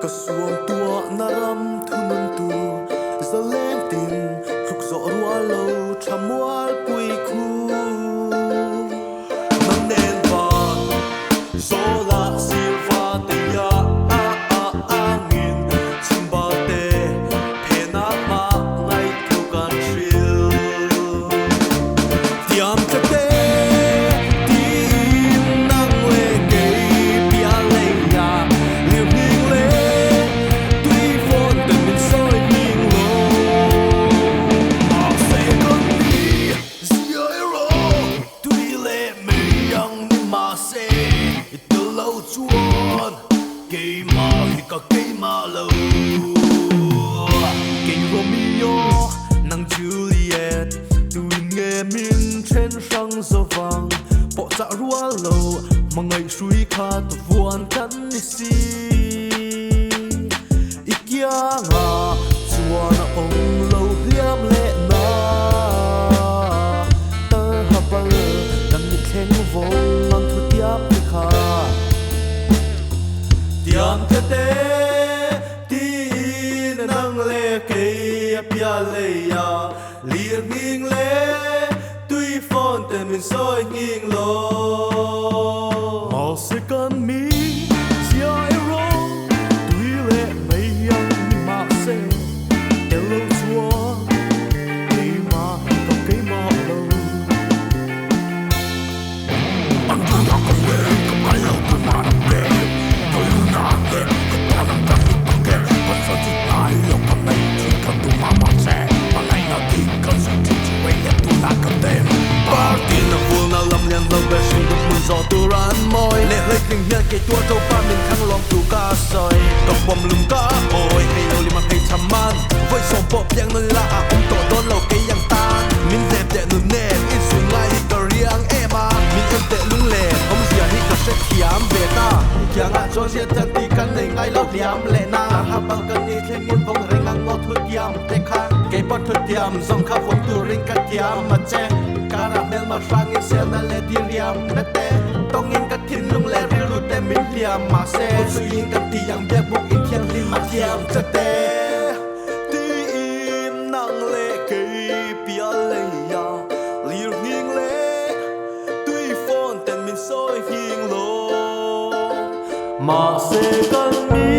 ka suang tua naram thunun tu zaleng tin thuk zo rua lo thamual pui khu nang nen va sola silva te ya angin chimba te phena ma ngai thu kan thrill tiam te te mahse từ lâu chuan cây mà cả cây mà lâu cây Romeo nàng Juliet tui nghe min trên răng gió vàng bỏ dạ rua lâu mà ngày suy khá tu vuan cắn đi si ikia ngà chuan ông lâu liam lệ na ta haba đang đi khen vô tiam te te tin nang le ke pia le ya lir ning le tui phone te min soi nging lo mahse kan mi sia ero tui le mai yang mahse hello chua ke ma ko ke ma lo anh ta đã có về có mai lâu tôi mà nằm về tôi luôn nằm về tôi qua nằm trong những tắc kè vẫn phải chỉ lại lòng cầm này chỉ cần tôi mà mahse mà ngày nào thì cần sự chỉ về nhà tôi là cầm tên party na vui na lâm liên lâu về sinh được mừng gió tôi ran môi lệ lấy kinh hiền cái tua trâu ba mình khăng lòng tu ca soi cầm bom lùm cá ôi hay lâu li mà hay chăm man với sòng bọt yang nơi là ông tổ đón lâu cái yang tan mình đẹp đẹp nụ nè ít xuống lại cái riêng em à mình em tệ lung lệ ông già hít cả sẽ khiám về ta kia ngã cho giết chân đi căn này ngay lâu liam lệ na hấp bao cần đi thêm nhiên vong ring ngang ngõ thuật kiam tê khang cái bát thuật kiam dòng khắp vòng tu ring cắt kiam mà che caramel mà hrangin sel na le ti riam na te tong in cắt thiên lung le ri lu te min liam mà se suy in cắt ti yang bia buk in thiang lim mà kiam cha te ti im nang le ke pia le ya lir ning le tui phone ten min soi hing lo mahse kan mi